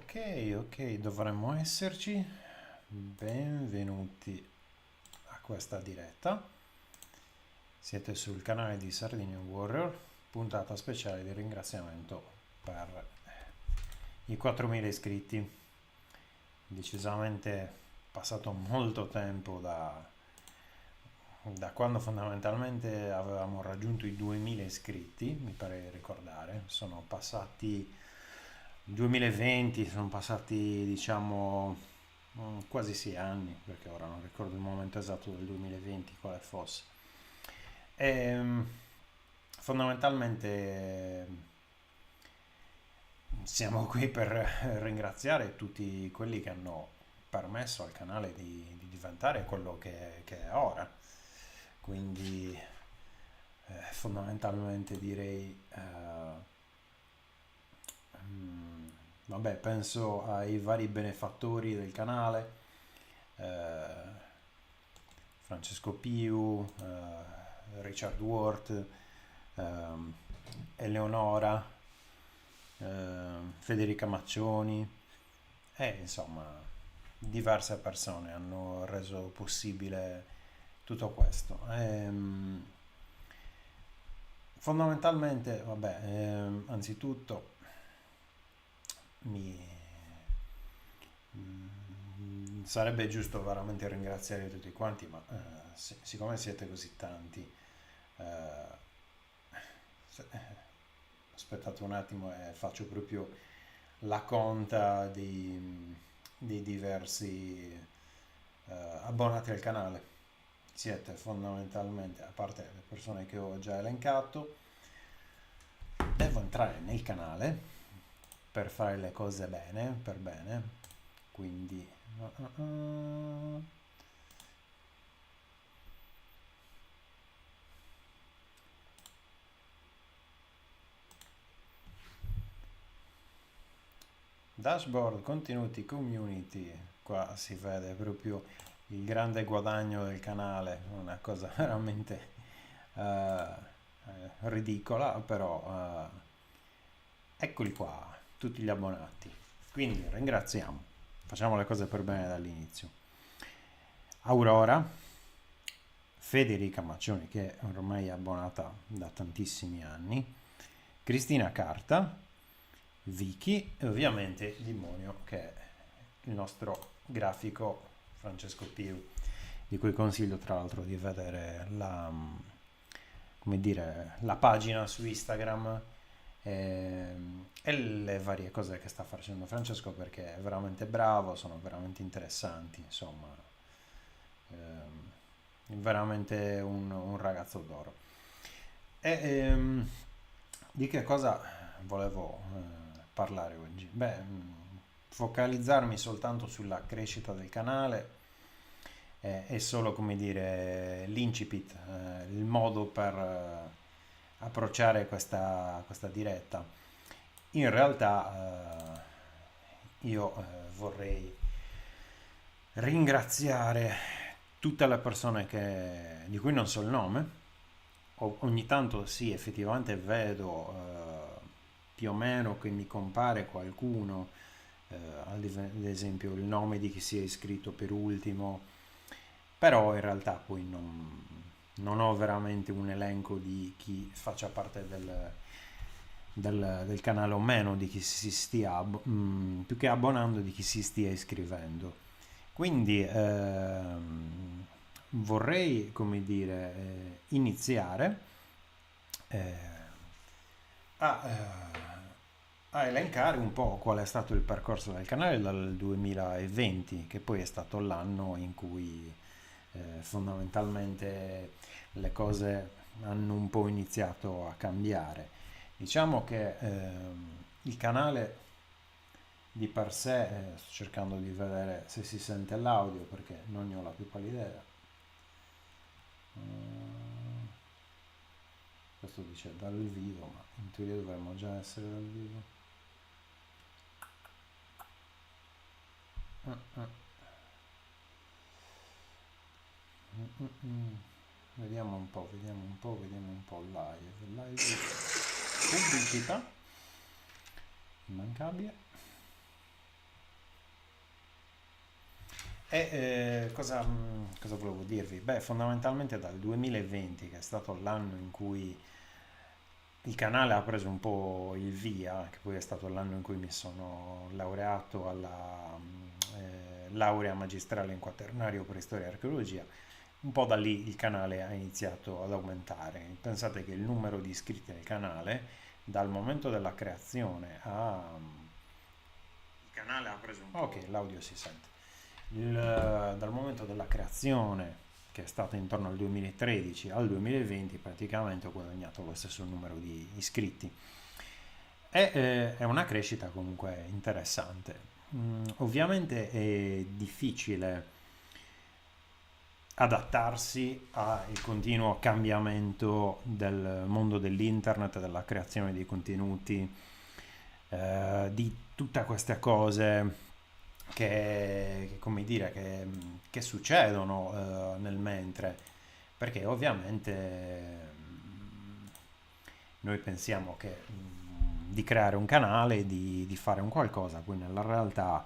Ok, ok, dovremmo esserci. Benvenuti a questa diretta. Siete sul canale di Sardinian Warrior, puntata speciale di ringraziamento per i 4.000 iscritti. Decisamente passato molto tempo da quando fondamentalmente avevamo raggiunto i 2.000 iscritti, mi pare di ricordare. Sono passati 2020, sono passati diciamo quasi 6 anni, perché ora non ricordo il momento esatto del 2020 quale fosse. E, fondamentalmente siamo qui per ringraziare tutti quelli che hanno permesso al canale di diventare quello che è ora. Quindi fondamentalmente direi vabbè, penso ai vari benefattori del canale, eh, Francesco Piu, Richard Worth, ehm, Eleonora, Federica Maccioni e insomma diverse persone hanno reso possibile tutto questo. Fondamentalmente, vabbè, anzitutto mi sarebbe giusto veramente ringraziare tutti quanti, ma siccome siete così tanti, eh, aspettate un attimo e faccio proprio la conta dei diversi abbonati al canale. Siete fondamentalmente, a parte le persone che ho già elencato, devo entrare nel canale per fare le cose bene, per bene, quindi dashboard, contenuti, community, qua si vede proprio il grande guadagno del canale, una cosa veramente ridicola, però eccoli qua, tutti gli abbonati. Quindi ringraziamo, facciamo le cose per bene dall'inizio. Aurora, Federica Maccioni che ormai è abbonata da tantissimi anni, Cristina Carta, Vicky e ovviamente Limonio che è il nostro grafico Francesco Piu, di cui consiglio tra l'altro di vedere come dire, la pagina su Instagram e le varie cose che sta facendo Francesco perché è veramente bravo, sono veramente interessanti, insomma, veramente un ragazzo d'oro. E, di che cosa volevo parlare oggi? Beh, focalizzarmi soltanto sulla crescita del canale è solo, come dire, l'incipit, il modo per approcciare questa diretta. In realtà io vorrei ringraziare tutte le persone di cui non so il nome. Ogni tanto sì, effettivamente vedo più o meno che mi compare qualcuno, ad esempio il nome di chi si è iscritto per ultimo, però in realtà poi non ho veramente un elenco di chi faccia parte del canale o meno, di chi si stia, più che abbonando, di chi si stia iscrivendo. Quindi vorrei, come dire, iniziare eh, a, a elencare un po' qual è stato il percorso del canale dal 2020, che poi è stato l'anno in cui fondamentalmente le cose hanno un po' iniziato a cambiare. Diciamo che il canale di per sé, sto cercando di vedere se si sente l'audio perché non ne ho la più pallida idea. Mm, Questo dice dal vivo, ma in teoria dovremmo già essere dal vivo. Mm, mm, mm. Vediamo un po', vediamo un po', vediamo un po' live pubblicità immancabile. Cosa volevo dirvi? Beh, fondamentalmente dal 2020, che è stato l'anno in cui il canale ha preso un po' il via, che poi è stato l'anno in cui mi sono laureato alla laurea magistrale in quaternario per storia e archeologia. Un po' da lì il canale ha iniziato ad aumentare. Pensate che il numero di iscritti al canale dal momento della creazione a... Il canale ha preso un po'... Ok, l'audio si sente. Dal momento della creazione, che è stata intorno al 2013 al 2020, praticamente ho guadagnato lo stesso numero di iscritti. È una crescita comunque interessante. Ovviamente è difficile adattarsi al continuo cambiamento del mondo dell'internet, della creazione di contenuti, di tutte queste cose come dire, che succedono nel mentre, perché ovviamente noi pensiamo di creare un canale, di fare un qualcosa, poi nella realtà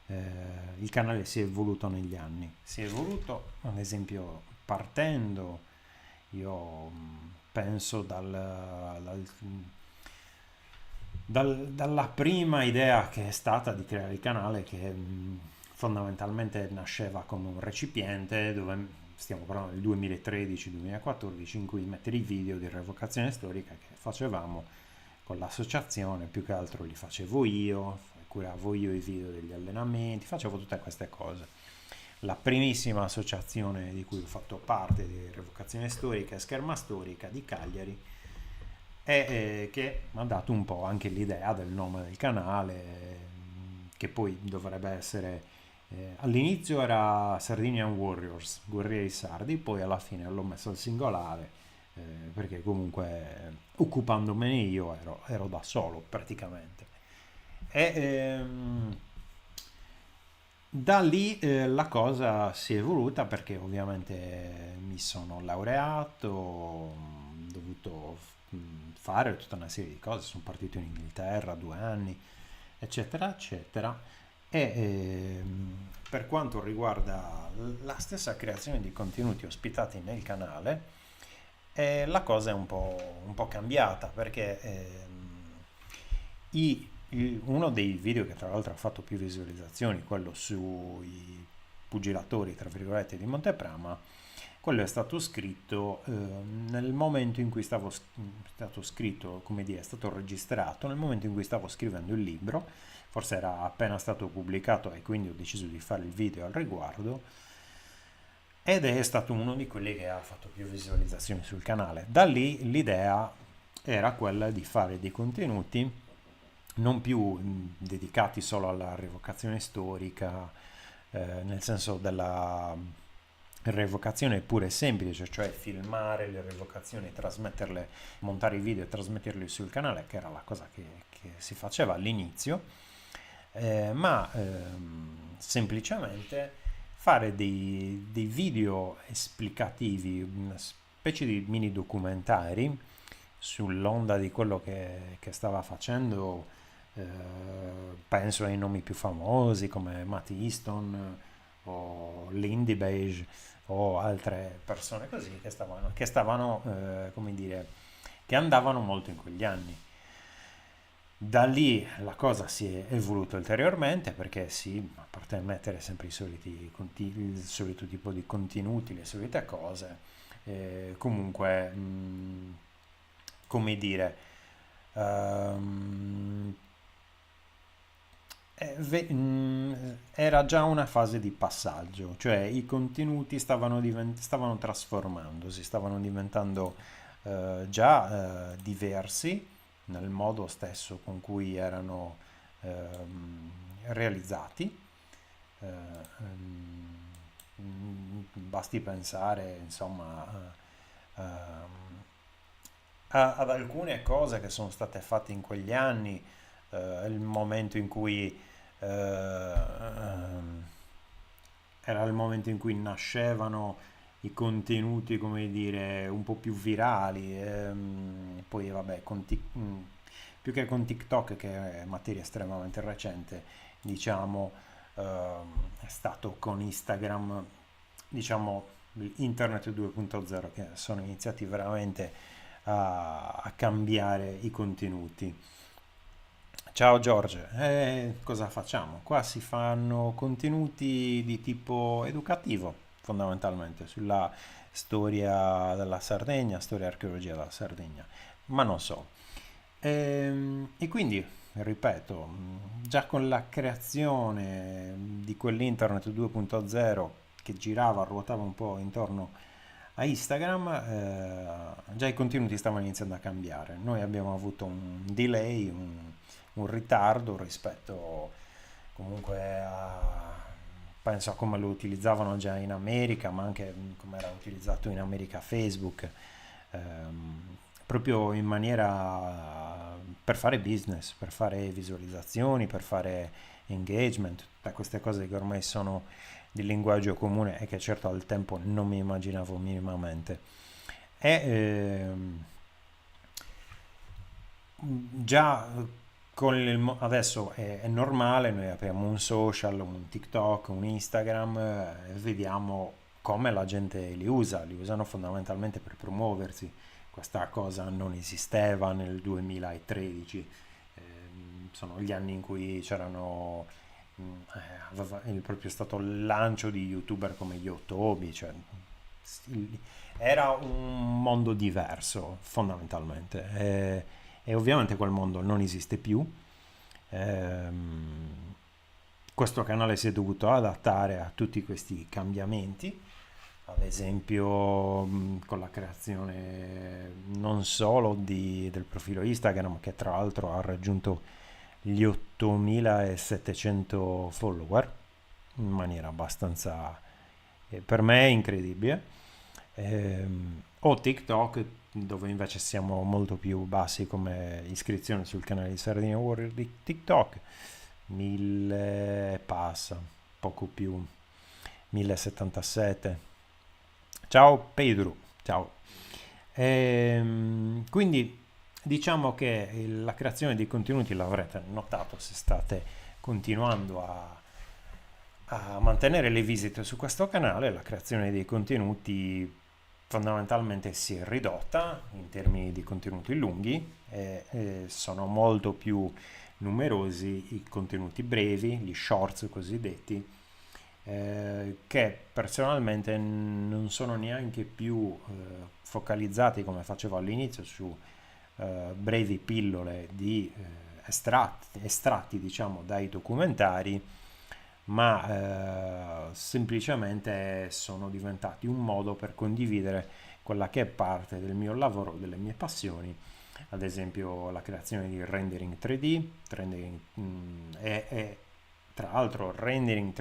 il canale si è evoluto negli anni, si è evoluto ad esempio partendo, io penso dalla prima idea che è stata di creare il canale, che fondamentalmente nasceva come un recipiente dove stiamo parlando del 2013-2014, in cui mettere i video di revocazione storica che facevamo con l'associazione, più che altro li facevo io, curavo io i video degli allenamenti, facevo tutte queste cose. La primissima associazione di cui ho fatto parte di revocazione storica e scherma storica di Cagliari, e che mi ha dato un po' anche l'idea del nome del canale, che poi dovrebbe essere, all'inizio era Sardinian Warriors, guerrieri sardi, poi alla fine l'ho messo al singolare, perché comunque occupandomene io ero da solo praticamente. E da lì la cosa si è evoluta perché ovviamente mi sono laureato, ho dovuto fare tutta una serie di cose, sono partito in Inghilterra 2 anni, eccetera, eccetera. E per quanto riguarda la stessa creazione di contenuti ospitati nel canale, la cosa è un po' cambiata perché uno dei video che tra l'altro ha fatto più visualizzazioni, quello sui pugilatori, tra virgolette, di Monteprama, quello è stato scritto nel momento in cui stato scritto, come dire, è stato registrato nel momento in cui stavo scrivendo il libro, forse era appena stato pubblicato e quindi ho deciso di fare il video al riguardo, ed è stato uno di quelli che ha fatto più visualizzazioni sul canale. Da lì l'idea era quella di fare dei contenuti non più dedicati solo alla revocazione storica, nel senso della revocazione pure semplice, cioè filmare le revocazioni, trasmetterle, montare i video e trasmetterli sul canale, che era la cosa che si faceva all'inizio, ma semplicemente fare dei video esplicativi, una specie di mini documentari sull'onda di quello che stava facendo. Penso ai nomi più famosi come Matt Easton o Lindy Beige o altre persone così che stavano come dire, che andavano molto in quegli anni. Da lì la cosa si è evoluta ulteriormente perché sì, a parte mettere sempre il solito tipo di contenuti, le solite cose, comunque, come dire, ehm, era già una fase di passaggio, cioè i contenuti stavano trasformandosi, stavano diventando già diversi nel modo stesso con cui erano realizzati. Eh, Basti pensare, insomma, ad alcune cose che sono state fatte in quegli anni, il momento in cui era il momento in cui nascevano i contenuti, come dire, un po' più virali. Poi, vabbè, più che con TikTok, che è materia estremamente recente, diciamo, è stato con Instagram, diciamo, Internet 2.0, che sono iniziati veramente a cambiare i contenuti. Ciao Giorgio, cosa facciamo? Qua si fanno contenuti di tipo educativo, fondamentalmente, sulla storia della Sardegna, storia e archeologia della Sardegna, ma non so. E quindi, ripeto, già con la creazione di quell'Internet 2.0 che girava, ruotava un po' intorno a Instagram, già i contenuti stavano iniziando a cambiare. Noi abbiamo avuto un delay, un ritardo rispetto comunque penso a come lo utilizzavano già in America, ma anche come era utilizzato in America Facebook, proprio in maniera per fare business, per fare visualizzazioni, per fare engagement, tutte queste cose che ormai sono di linguaggio comune e che certo al tempo non mi immaginavo minimamente. E già adesso è normale, noi apriamo un social, un TikTok, un Instagram e vediamo come la gente li usano fondamentalmente per promuoversi. Questa cosa non esisteva nel 2013, sono gli anni in cui c'erano, proprio stato il lancio di youtuber come gli Ottobi, cioè, era un mondo diverso fondamentalmente. E ovviamente quel mondo non esiste più. Ehm, Questo canale si è dovuto adattare a tutti questi cambiamenti, ad esempio con la creazione non solo del profilo Instagram, che tra l'altro ha raggiunto gli 8700 follower in maniera abbastanza, per me, incredibile. O TikTok, dove invece siamo molto più bassi come iscrizioni sul canale di Sardinia Warrior di TikTok, 1000 e passa, poco più, 1077. Ciao Pedro, ciao. Quindi diciamo che la creazione di contenuti l'avrete notato se state continuando a mantenere le visite su questo canale. La creazione dei contenuti fondamentalmente si è ridotta in termini di contenuti lunghi e sono molto più numerosi i contenuti brevi, gli shorts cosiddetti, che personalmente non sono neanche più focalizzati come facevo all'inizio su brevi pillole di estratti, diciamo, dai documentari, ma semplicemente sono diventati un modo per condividere quella che è parte del mio lavoro, delle mie passioni, ad esempio la creazione di rendering 3D, e tra l'altro rendering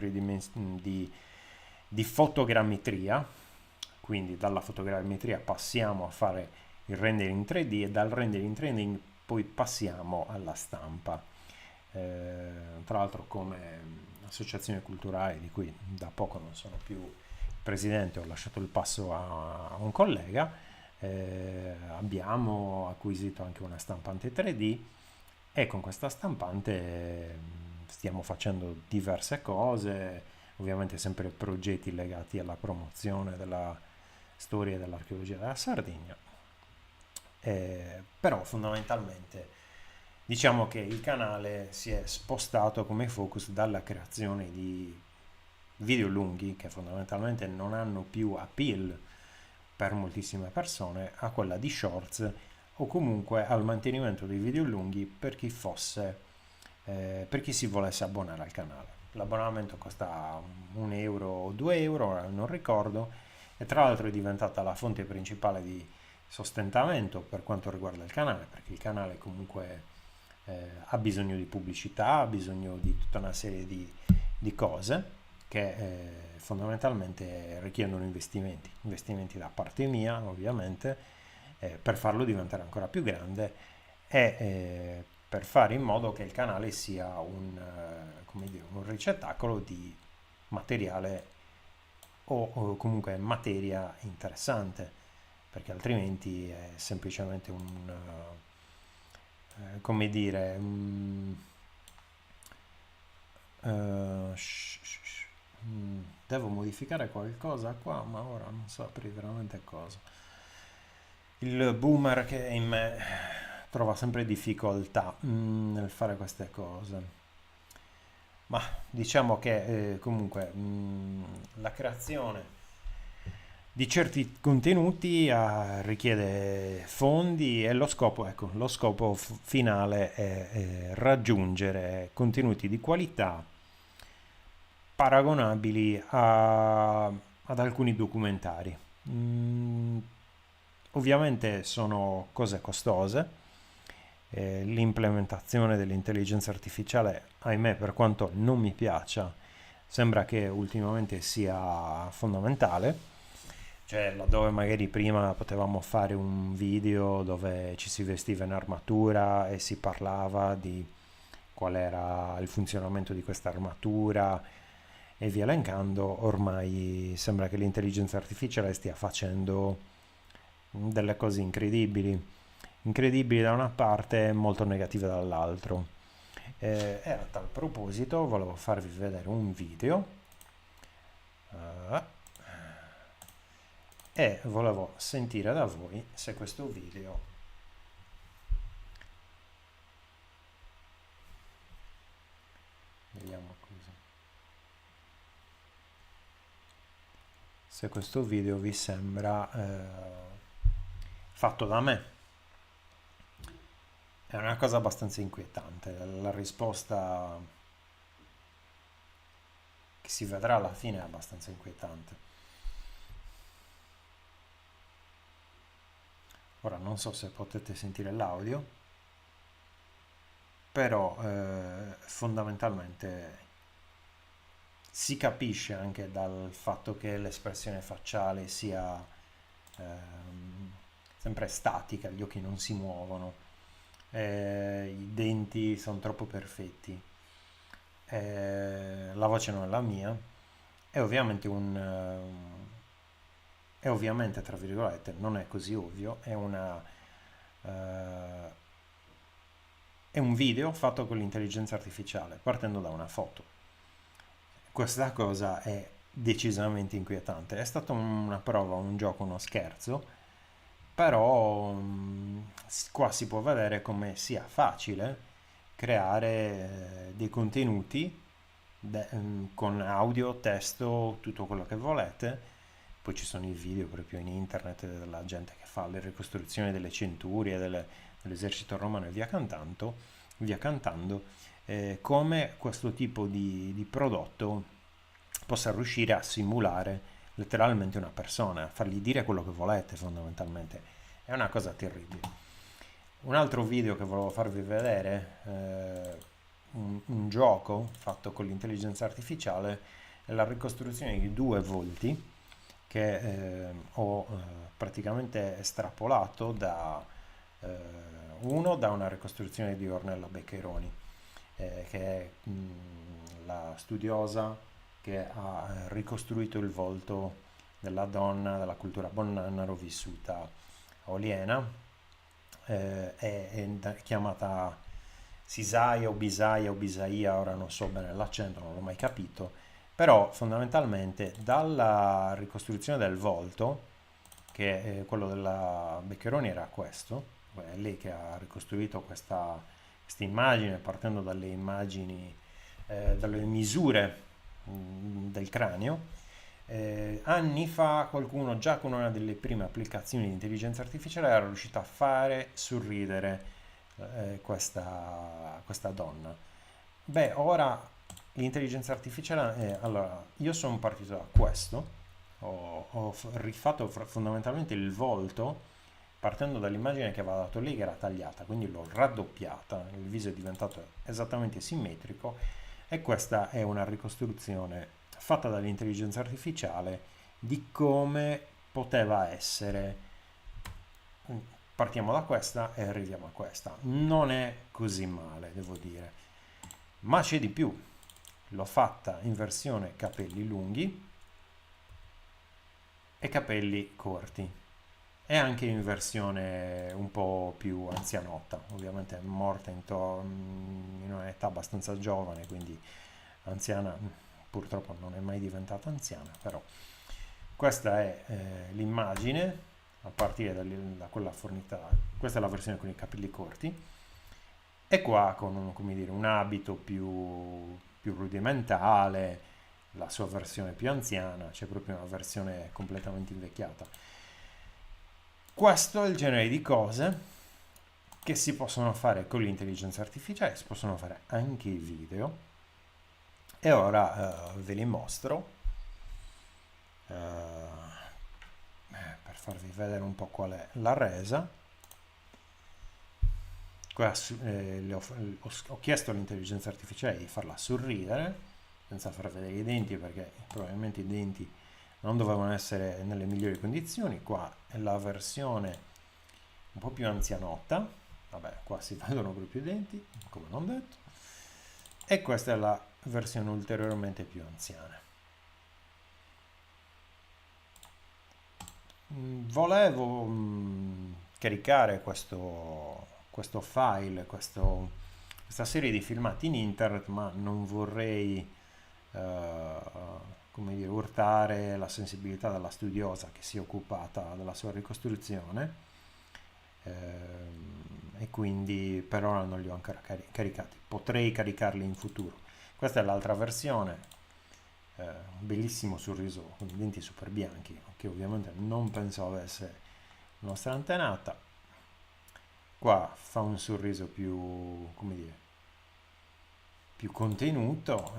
di fotogrammetria, quindi dalla fotogrammetria passiamo a fare il rendering 3D e dal rendering 3D poi passiamo alla stampa. Tra l'altro come associazione culturale di cui da poco non sono più presidente, ho lasciato il passo a un collega, abbiamo acquisito anche una stampante 3D e con questa stampante stiamo facendo diverse cose, ovviamente sempre progetti legati alla promozione della storia dell'archeologia della Sardegna. Però fondamentalmente diciamo che il canale si è spostato come focus dalla creazione di video lunghi che fondamentalmente non hanno più appeal per moltissime persone a quella di shorts o comunque al mantenimento dei video lunghi per chi fosse per chi si volesse abbonare al canale. L'abbonamento costa 1 euro o 2 euro, non ricordo, e tra l'altro è diventata la fonte principale di sostentamento per quanto riguarda il canale, perché il canale comunque ha bisogno di pubblicità, ha bisogno di tutta una serie di cose che fondamentalmente richiedono investimenti da parte mia ovviamente, per farlo diventare ancora più grande e per fare in modo che il canale sia come dire, un ricettacolo di materiale o comunque materia interessante, perché altrimenti è semplicemente come dire, Devo modificare qualcosa qua, ma ora non saprei veramente cosa. Il boomer che è in me trova sempre difficoltà nel fare queste cose. Ma diciamo che comunque la creazione di certi contenuti richiede fondi e lo scopo, ecco, lo scopo finale è raggiungere contenuti di qualità paragonabili ad alcuni documentari. Mm, Ovviamente sono cose costose. L'implementazione dell'intelligenza artificiale, ahimè, per quanto non mi piaccia, sembra che ultimamente sia fondamentale. Cioè, laddove magari prima potevamo fare un video dove ci si vestiva in armatura e si parlava di qual era il funzionamento di questa armatura e via elencando, ormai sembra che l'intelligenza artificiale stia facendo delle cose incredibili. Incredibili da una parte e molto negative dall'altro. E a tal proposito volevo farvi vedere un video eh, e volevo sentire da voi se questo video, vediamo così, se questo video vi sembra fatto da me. È una cosa abbastanza inquietante. La risposta che si vedrà alla fine è abbastanza inquietante. Ora non so se potete sentire l'audio, però fondamentalmente si capisce anche dal fatto che l'espressione facciale sia sempre statica, gli occhi non si muovono, i denti sono troppo perfetti, la voce non è la mia, è ovviamente è ovviamente, tra virgolette, non è così ovvio, eh, è un video fatto con l'intelligenza artificiale, partendo da una foto. Questa cosa è decisamente inquietante. È stata una prova, un gioco, uno scherzo, però qua si può vedere come sia facile creare dei contenuti con audio, testo, tutto quello che volete. Poi ci sono i video proprio in internet della gente che fa le ricostruzioni delle centurie, dell'esercito romano e via cantando, come questo tipo di prodotto possa riuscire a simulare letteralmente una persona, fargli dire quello che volete fondamentalmente. È una cosa terribile. Un altro video che volevo farvi vedere, un gioco fatto con l'intelligenza artificiale, è la ricostruzione di due volti che ho praticamente estrapolato uno da una ricostruzione di Ornella Beccheroni, che è la studiosa che ha ricostruito il volto della donna della cultura Bonnannaro vissuta a Oliena, è chiamata Sisaia o Bisaia, ora non so bene l'accento, non l'ho mai capito, però fondamentalmente dalla ricostruzione del volto, che quello della Beccheroni era questo, è lei che ha ricostruito questa immagine partendo dalle immagini, dalle misure del cranio. Anni fa qualcuno già con una delle prime applicazioni di intelligenza artificiale era riuscito a fare sorridere questa donna. Beh, ora l'intelligenza artificiale, allora, io sono partito da questo, ho rifatto fondamentalmente il volto partendo dall'immagine che aveva dato lei che era tagliata, quindi l'ho raddoppiata, il viso è diventato esattamente simmetrico e questa è una ricostruzione fatta dall'intelligenza artificiale di come poteva essere. Partiamo da questa e arriviamo a questa. Non è così male, devo dire. Ma c'è di più. L'ho fatta in versione capelli lunghi e capelli corti. E anche in versione un po' più anzianotta. Ovviamente è morta in un'età abbastanza giovane, quindi anziana purtroppo non è mai diventata anziana, però questa è l'immagine a partire da quella fornita, questa è la versione con i capelli corti, e qua con come dire, un abito più rudimentale, la sua versione più anziana, c'è proprio una versione completamente invecchiata. Questo è il genere di cose che si possono fare con l'intelligenza artificiale, si possono fare anche i video, e ora ve li mostro per farvi vedere un po' qual è la resa. Qua, ho chiesto all'intelligenza artificiale di farla sorridere senza far vedere i denti, perché probabilmente i denti non dovevano essere nelle migliori condizioni. Qua è la versione un po' più anzianotta, vabbè, qua si vedono proprio i denti, come non detto, e questa è la versione ulteriormente più anziana. Volevo caricare questo file, questa serie di filmati in internet, ma non vorrei come dire, urtare la sensibilità della studiosa che si è occupata della sua ricostruzione, e quindi per ora non li ho ancora caricati. Potrei caricarli in futuro. Questa è l'altra versione, un bellissimo sorriso con i denti super bianchi, che ovviamente non penso avesse la nostra antenata. Qua fa un sorriso più, come dire, più contenuto.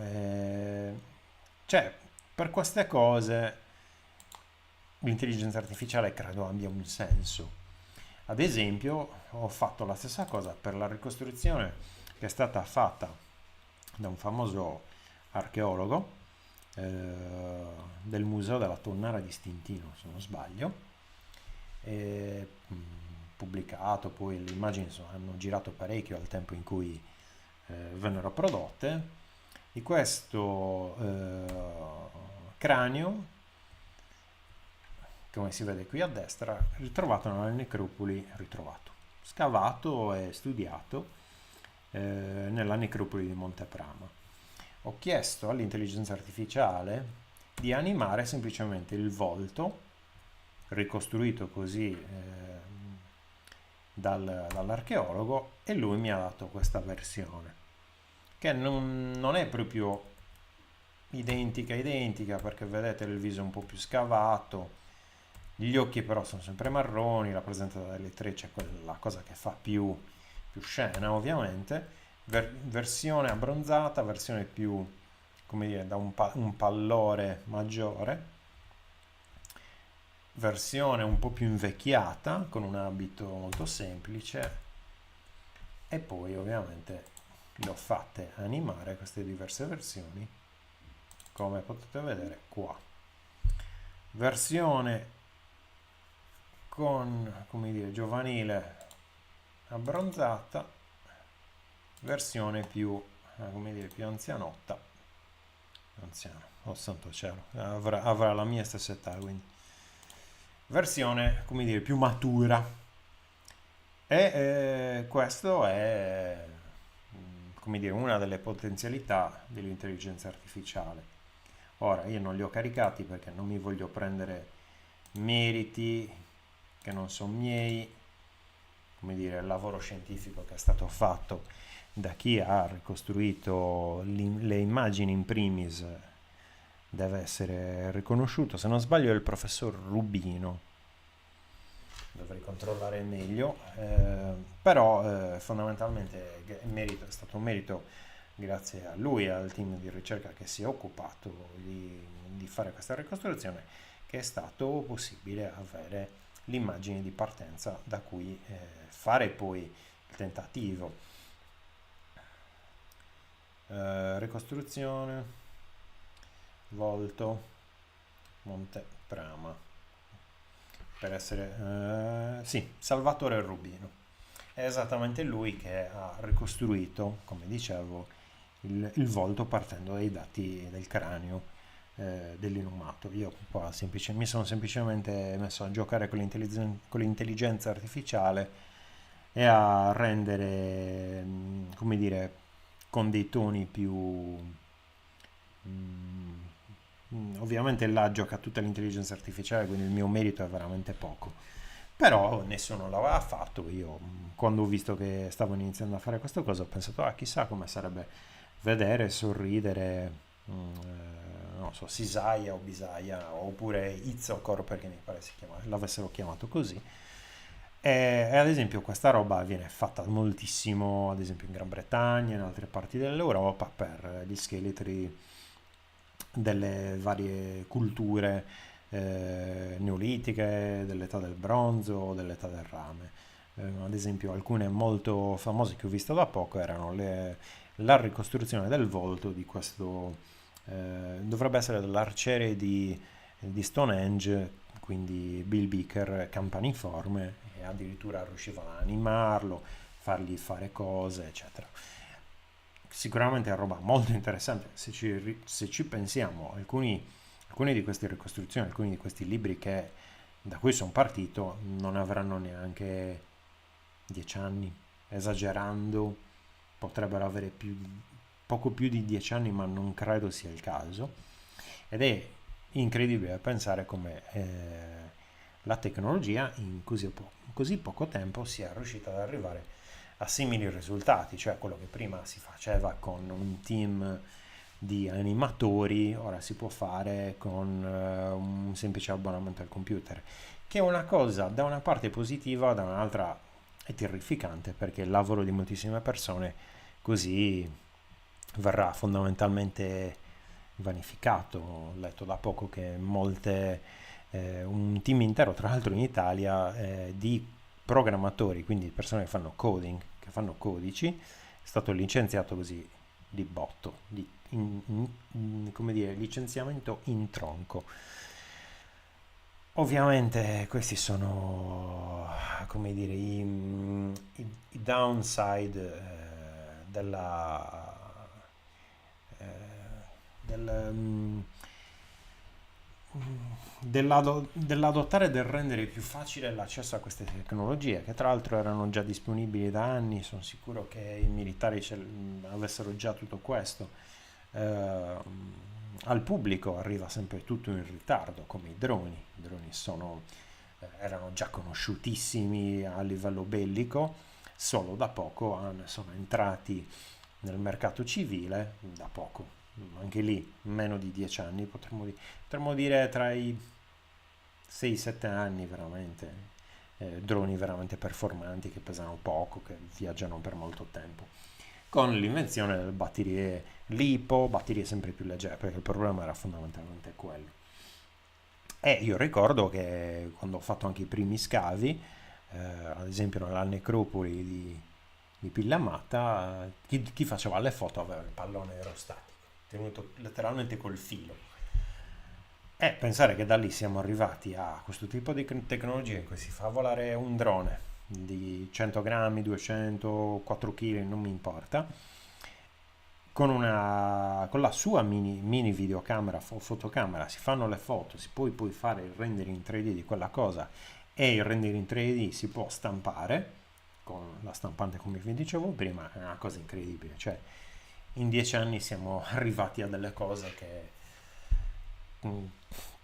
Cioè, per queste cose l'intelligenza artificiale credo abbia un senso. Ad esempio, ho fatto la stessa cosa per la ricostruzione che è stata fatta da un famoso archeologo del museo della Tonnara di Stintino, se non sbaglio, e, pubblicato, poi le immagini hanno girato parecchio al tempo in cui vennero prodotte, di questo cranio, come si vede qui a destra, ritrovato nella necropoli, scavato e studiato nella necropoli di Monteprama. Ho chiesto all'intelligenza artificiale di animare semplicemente il volto, ricostruito così dall'archeologo, e lui mi ha dato questa versione, che non è proprio identica, perché vedete il viso un po' più scavato, gli occhi però sono sempre marroni, la presenza delle trecce è quella cosa che fa più scena, ovviamente. Versione abbronzata, versione più, come dire, da un pallore maggiore, versione un po' più invecchiata con un abito molto semplice, e poi ovviamente le ho fatte animare queste diverse versioni, come potete vedere qua. Versione con, come dire, giovanile abbronzata, versione più, come dire, più anzianotta, anziano, oh santo cielo, avrà la mia stessa età, quindi versione, come dire, più matura. E questo è, come dire, una delle potenzialità dell'intelligenza artificiale. Ora, io non li ho caricati perché non mi voglio prendere meriti che non sono miei, come dire, il lavoro scientifico che è stato fatto da chi ha ricostruito le immagini in primis deve essere riconosciuto. Se non sbaglio è il professor Rubino, dovrei controllare meglio, però fondamentalmente è stato un merito grazie a lui e al team di ricerca che si è occupato di fare questa ricostruzione, che è stato possibile avere l'immagine di partenza da cui fare poi il tentativo. Ricostruzione, volto, Monteprama, per essere sì, Salvatore Rubino. È esattamente lui che ha ricostruito, come dicevo, il volto partendo dai dati del cranio dell'inumato. Io qua mi sono semplicemente messo a giocare con l'intelligenza artificiale e a rendere, come dire, con dei toni più ovviamente là gioca tutta l'intelligenza artificiale, quindi il mio merito è veramente poco. Però nessuno l'aveva fatto. Io, quando ho visto che stavano iniziando a fare questa cosa, ho pensato, ah, chissà come sarebbe vedere, sorridere, non so, Sisaya o Bisaya, oppure Izzokor, perché mi pare l'avessero chiamato così. E ad esempio questa roba viene fatta moltissimo, ad esempio in Gran Bretagna, in altre parti dell'Europa, per gli scheletri delle varie culture neolitiche, dell'età del bronzo, dell'età del rame. Ad esempio alcune molto famose che ho visto da poco erano la ricostruzione del volto di questo, dovrebbe essere dell'arciere di Stonehenge, quindi Bill Beaker campaniforme, e addirittura riuscivano ad animarlo, fargli fare cose, eccetera. Sicuramente è roba molto interessante. Se ci pensiamo, alcune di queste ricostruzioni, alcuni di questi libri da cui sono partito, non avranno neanche 10 anni, esagerando, potrebbero avere poco più di 10 anni, ma non credo sia il caso. Ed è incredibile pensare come la tecnologia in così poco tempo sia riuscita ad arrivare a simili risultati, cioè quello che prima si faceva con un team di animatori, ora si può fare con un semplice abbonamento al computer, che è una cosa da una parte positiva, da un'altra è terrificante, perché il lavoro di moltissime persone così verrà fondamentalmente vanificato. Ho letto da poco che un team intero, tra l'altro in Italia, di programmatori, quindi persone che fanno coding, che fanno codici, è stato licenziato così di botto, come dire, licenziamento in tronco. Ovviamente questi sono, come dire, i downside eh, del, mm, dell'adottare e del rendere più facile l'accesso a queste tecnologie, che tra l'altro erano già disponibili da anni. Sono sicuro che i militari avessero già tutto questo. Al pubblico arriva sempre tutto in ritardo, come i droni. I droni erano già conosciutissimi a livello bellico, solo da poco sono entrati nel mercato civile, da poco, anche lì meno di 10 anni, potremmo dire tra i 6-7 anni veramente, droni veramente performanti che pesano poco, che viaggiano per molto tempo, con l'invenzione delle batterie LiPo, batterie sempre più leggere, perché il problema era fondamentalmente quello. E io ricordo che quando ho fatto anche i primi scavi, ad esempio nella necropoli di Pillamata, chi faceva le foto aveva il pallone aerostatico, tenuto letteralmente col filo. E pensare che da lì siamo arrivati a questo tipo di tecnologia in cui si fa volare un drone di 100 grammi, 200, 4 kg, non mi importa, con la sua mini videocamera o fotocamera si fanno le foto, si puoi fare il rendering in 3D di quella cosa, e il rendering in 3D si può stampare con la stampante, come vi dicevo prima. È una cosa incredibile. Cioè, in 10 anni siamo arrivati a delle cose che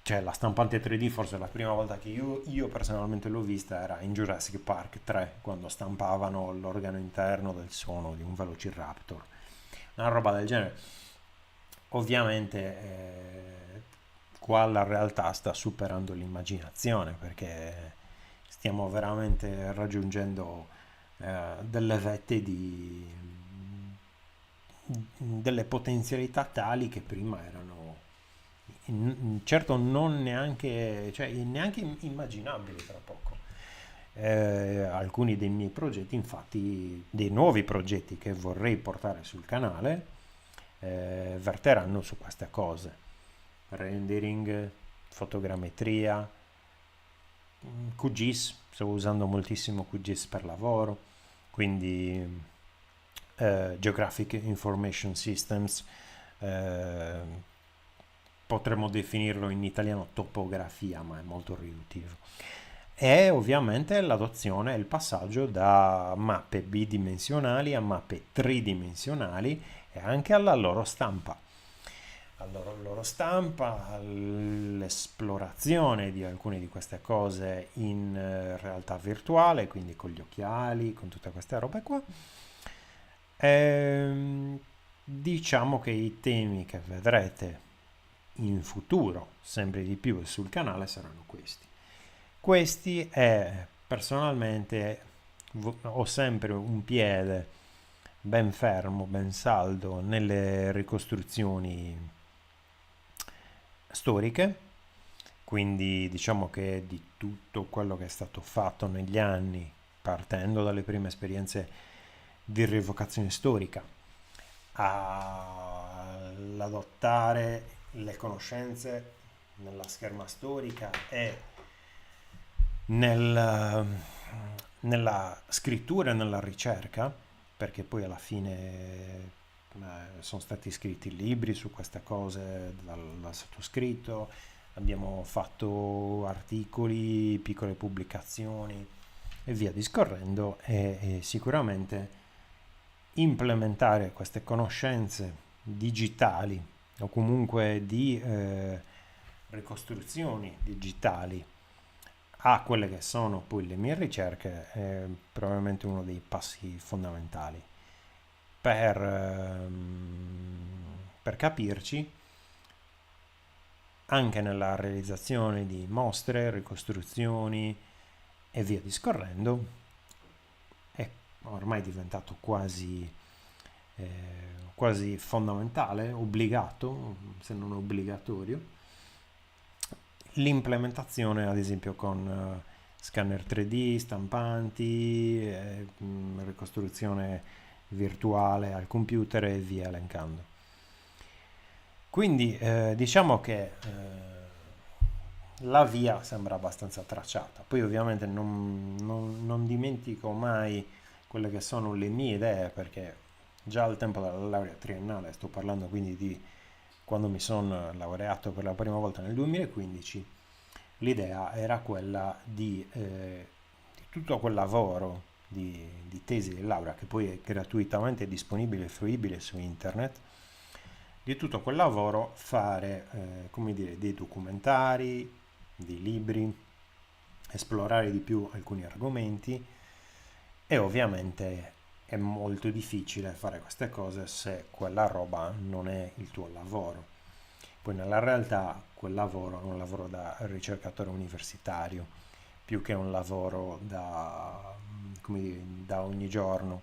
cioè la stampante 3D, forse la prima volta che io personalmente l'ho vista era in Jurassic Park 3, quando stampavano l'organo interno del suono di un Velociraptor, una roba del genere. Ovviamente qua la realtà sta superando l'immaginazione, perché stiamo veramente raggiungendo delle vette delle potenzialità tali che prima erano certo non neanche, cioè, neanche immaginabili tra poco. Alcuni dei miei progetti, infatti, dei nuovi progetti che vorrei portare sul canale, verteranno su queste cose: rendering, fotogrammetria, QGIS. Sto usando moltissimo QGIS per lavoro, quindi Geographic Information Systems, potremmo definirlo in italiano topografia, ma è molto riduttivo. E ovviamente l'adozione e il passaggio da mappe bidimensionali a mappe tridimensionali, e anche alla loro stampa. loro stampa, all'esplorazione di alcune di queste cose in realtà virtuale, quindi con gli occhiali, con tutte queste robe qua. Diciamo che i temi che vedrete in futuro sempre di più sul canale saranno questi. Questi è personalmente ho sempre un piede ben fermo, ben saldo nelle ricostruzioni storiche, quindi diciamo che di tutto quello che è stato fatto negli anni, partendo dalle prime esperienze di rievocazione storica, all'adottare le conoscenze nella scherma storica e nel, nella scrittura e nella ricerca, perché poi alla fine sono stati scritti libri su queste cose dal sottoscritto, abbiamo fatto articoli, piccole pubblicazioni e via discorrendo e sicuramente implementare queste conoscenze digitali o comunque di ricostruzioni digitali a quelle che sono poi le mie ricerche è probabilmente uno dei passi fondamentali per capirci anche nella realizzazione di mostre, ricostruzioni e via discorrendo. È ormai diventato quasi fondamentale, obbligato, se non obbligatorio, l'implementazione ad esempio con scanner 3D, stampanti, ricostruzione virtuale al computer e via elencando. Quindi diciamo che la via sembra abbastanza tracciata. Poi ovviamente non dimentico mai quelle che sono le mie idee, perché già al tempo della laurea triennale, sto parlando quindi di quando mi sono laureato per la prima volta nel 2015, l'idea era quella di tutto quel lavoro di tesi di laurea, che poi è gratuitamente disponibile e fruibile su internet, di tutto quel lavoro fare, come dire, dei documentari, dei libri, esplorare di più alcuni argomenti e ovviamente è molto difficile fare queste cose se quella roba non è il tuo lavoro. Poi nella realtà quel lavoro è un lavoro da ricercatore universitario, più che un lavoro da, come dire, da ogni giorno.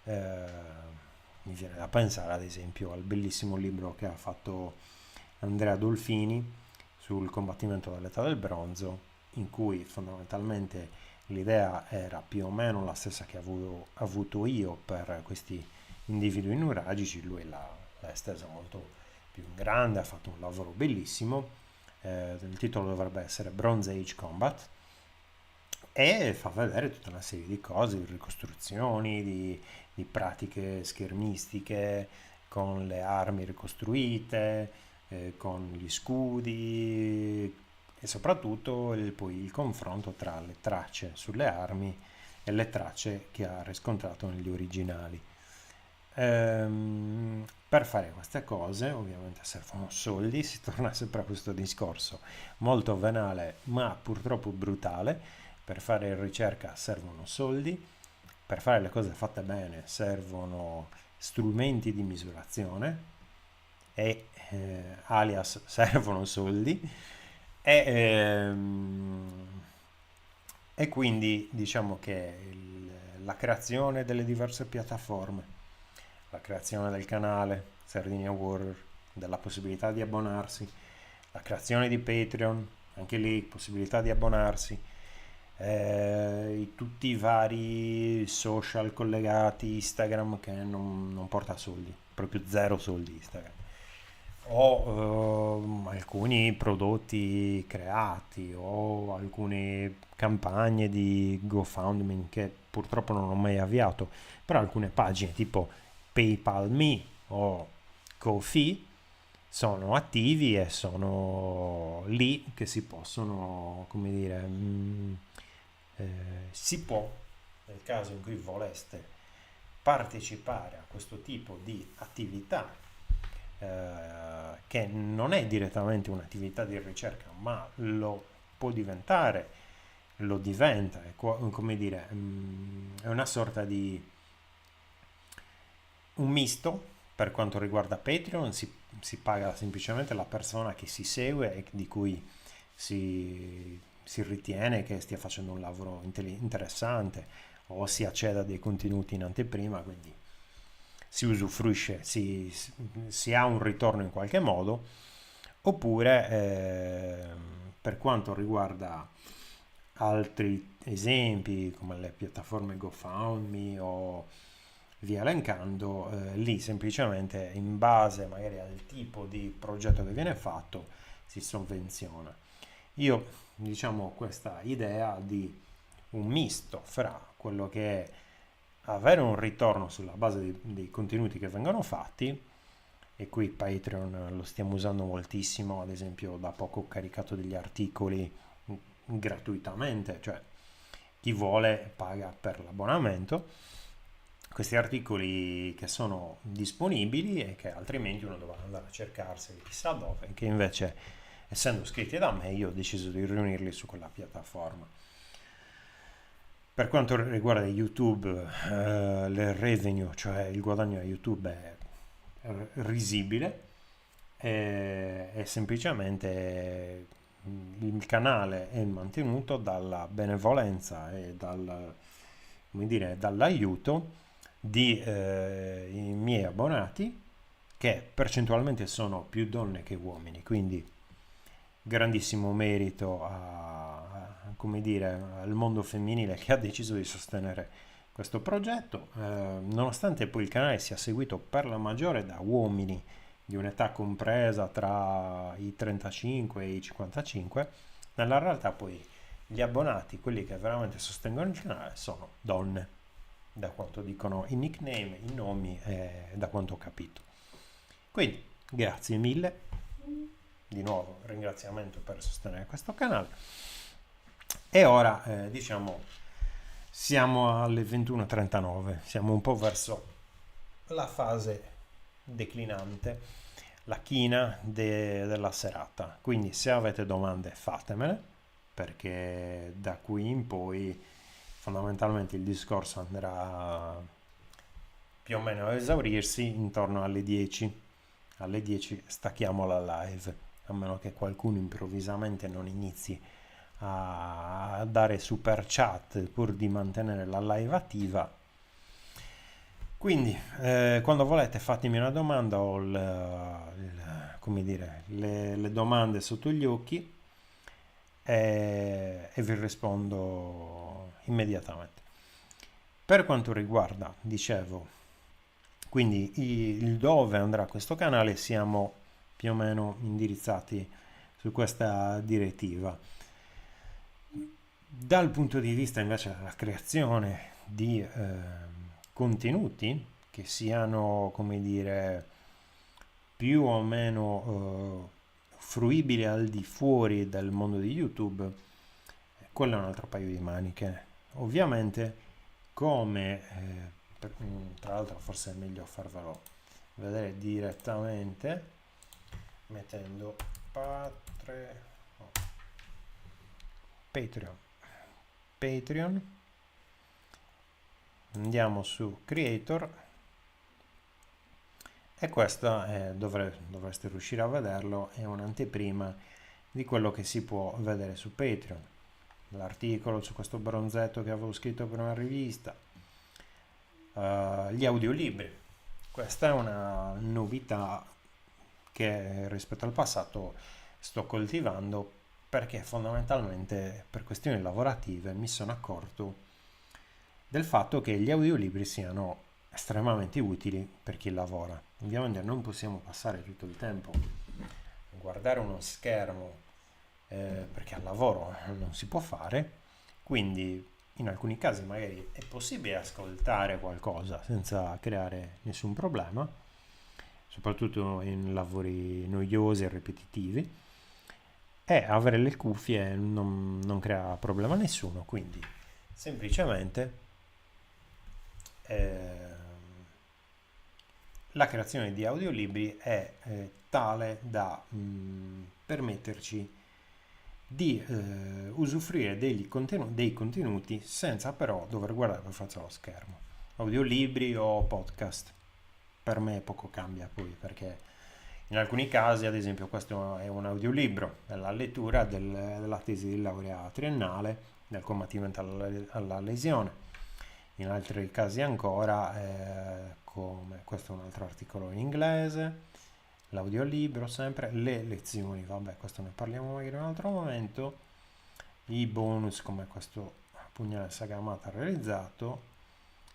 Mi viene da pensare ad esempio al bellissimo libro che ha fatto Andrea Dolfini sul combattimento dell'età del bronzo, in cui fondamentalmente l'idea era più o meno la stessa che avevo avuto io per questi individui nuragici. Lui l'ha estesa molto più in grande, ha fatto un lavoro bellissimo. Il titolo dovrebbe essere Bronze Age Combat e fa vedere tutta una serie di cose, di ricostruzioni, di pratiche schermistiche con le armi ricostruite, con gli scudi e soprattutto poi il confronto tra le tracce sulle armi e le tracce che ha riscontrato negli originali. Per fare queste cose ovviamente servono soldi, si torna sempre a questo discorso molto venale ma purtroppo brutale. Per fare ricerca servono soldi, per fare le cose fatte bene servono strumenti di misurazione e alias servono soldi e, e quindi diciamo che la creazione delle diverse piattaforme, la creazione del canale Sardinia Warrior, della possibilità di abbonarsi, la creazione di Patreon, anche lì possibilità di abbonarsi, tutti i vari social collegati, Instagram che non porta soldi, proprio zero soldi Instagram, o alcuni prodotti creati o alcune campagne di GoFundMe che purtroppo non ho mai avviato, però alcune pagine tipo PayPal Me o Ko-fi sono attivi e sono lì che si possono, come dire, si può, nel caso in cui voleste partecipare a questo tipo di attività, che non è direttamente un'attività di ricerca, ma lo può diventare, lo diventa, come dire, è una sorta di un misto. Per quanto riguarda Patreon, si paga semplicemente la persona che si segue e di cui si ritiene che stia facendo un lavoro interessante, o si acceda a dei contenuti in anteprima, quindi si usufruisce, si ha un ritorno in qualche modo. Oppure per quanto riguarda altri esempi come le piattaforme GoFundMe o via elencando, lì semplicemente in base magari al tipo di progetto che viene fatto si sovvenziona. Io, diciamo, questa idea di un misto fra quello che è avere un ritorno sulla base dei contenuti che vengono fatti, e qui Patreon lo stiamo usando moltissimo, ad esempio da poco ho caricato degli articoli gratuitamente, cioè chi vuole paga per l'abbonamento, questi articoli che sono disponibili e che altrimenti uno dovrà andare a cercarseli chissà dove, che invece essendo scritti da me io ho deciso di riunirli su quella piattaforma. Per quanto riguarda YouTube, il revenue, cioè il guadagno a YouTube è risibile, e semplicemente il canale è mantenuto dalla benevolenza e come dire, dall'aiuto di i miei abbonati, che percentualmente sono più donne che uomini, quindi grandissimo merito come dire, al mondo femminile che ha deciso di sostenere questo progetto, nonostante poi il canale sia seguito per la maggiore da uomini di un'età compresa tra i 35 e i 55, nella realtà poi gli abbonati, quelli che veramente sostengono il canale, sono donne, da quanto dicono i nickname, i nomi, da quanto ho capito. Quindi, grazie mille, di nuovo ringraziamento per sostenere questo canale. E ora, diciamo, siamo alle 21:39, siamo un po' verso la fase declinante, la china della serata. Quindi se avete domande fatemele, perché da qui in poi fondamentalmente il discorso andrà più o meno a esaurirsi intorno alle 10. Alle 10 stacchiamo la live, a meno che qualcuno improvvisamente non inizi a dare super chat pur di mantenere la live attiva. Quindi quando volete fatemi una domanda, ho come dire, le domande sotto gli occhi, e vi rispondo immediatamente. Per quanto riguarda, dicevo, quindi il dove andrà questo canale, siamo più o meno indirizzati su questa direttiva. Dal punto di vista invece della creazione di contenuti che siano, come dire, più o meno fruibili al di fuori del mondo di YouTube, quello è un altro paio di maniche. Ovviamente, come tra l'altro forse è meglio farvelo vedere direttamente mettendo Patreon, andiamo su Creator, e questa dovreste riuscire a vederlo, è un'anteprima di quello che si può vedere su Patreon, l'articolo su questo bronzetto che avevo scritto per una rivista, gli audiolibri. Questa è una novità che rispetto al passato sto coltivando, perché fondamentalmente per questioni lavorative mi sono accorto del fatto che gli audiolibri siano estremamente utili per chi lavora. Ovviamente non possiamo passare tutto il tempo a guardare uno schermo, perché al lavoro non si può fare, quindi in alcuni casi magari è possibile ascoltare qualcosa senza creare nessun problema, soprattutto in lavori noiosi e ripetitivi, e avere le cuffie non crea problema a nessuno, quindi semplicemente la creazione di audiolibri è tale da permetterci di usufruire dei contenuti senza però dover guardare per forza lo schermo. Audiolibri o podcast, per me poco cambia poi, perché in alcuni casi, ad esempio, questo è un audiolibro, è la lettura della tesi di laurea triennale del combattimento alla lesione. In altri casi ancora, come questo è un altro articolo in inglese, l'audiolibro sempre, le lezioni, vabbè, questo ne parliamo magari in un altro momento, i bonus come questo pugnale sagamata realizzato,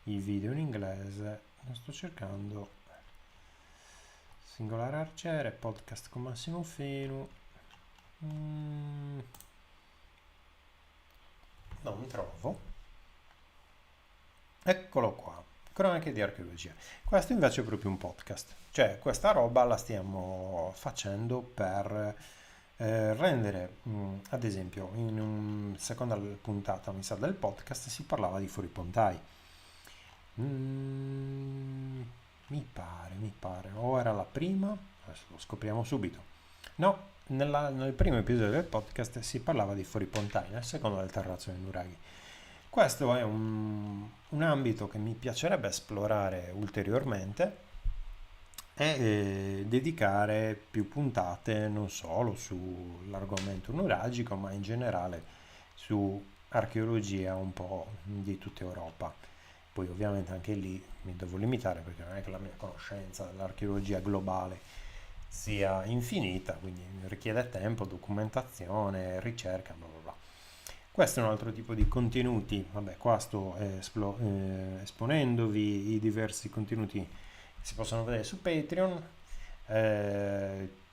i video in inglese, lo sto cercando, singolare arciere, podcast con Massimo Finu, non trovo. Eccolo qua, cronache di archeologia. Questo invece è proprio un podcast, cioè questa roba la stiamo facendo per rendere, ad esempio, in una seconda puntata, mi sa, del podcast si parlava di Fuori Pontai. Mi pare, o era la prima, adesso lo scopriamo subito. No, nel primo episodio del podcast si parlava di Fuori Pontai, nel secondo del terrazzo dei nuraghi. Questo è un ambito che mi piacerebbe esplorare ulteriormente e dedicare più puntate non solo sull'argomento nuragico, ma in generale su archeologia un po' di tutta Europa. Poi ovviamente anche lì mi devo limitare perché non è che la mia conoscenza dell'archeologia globale sia infinita, quindi richiede tempo, documentazione, ricerca, bla bla bla. Questo è un altro tipo di contenuti, vabbè, qua sto esponendovi i diversi contenuti che si possono vedere su Patreon,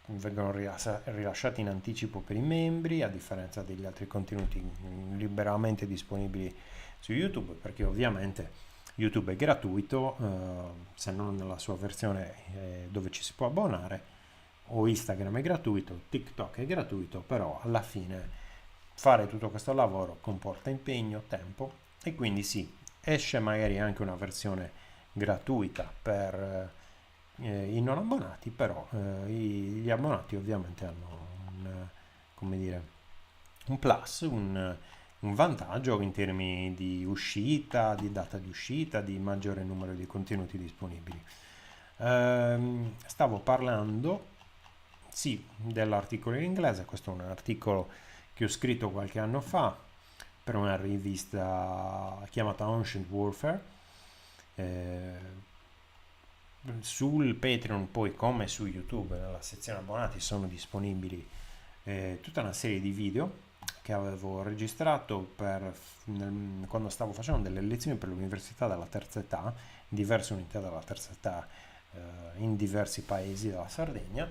vengono rilasciati in anticipo per i membri, a differenza degli altri contenuti liberamente disponibili su YouTube, perché ovviamente YouTube è gratuito, se non nella sua versione dove ci si può abbonare, o Instagram è gratuito, TikTok è gratuito, però alla fine fare tutto questo lavoro comporta impegno, tempo e quindi sì, esce magari anche una versione gratuita per i non abbonati, però gli abbonati ovviamente hanno come dire, un plus, un vantaggio in termini di uscita, di data di uscita, di maggiore numero di contenuti disponibili. Stavo parlando, sì, dell'articolo in inglese. Questo è un articolo che ho scritto qualche anno fa per una rivista chiamata Ancient Warfare. Sul Patreon, poi come su YouTube, nella sezione abbonati sono disponibili tutta una serie di video che avevo registrato quando stavo facendo delle lezioni per l'università della terza età, diverse unità della terza età in diversi paesi della Sardegna,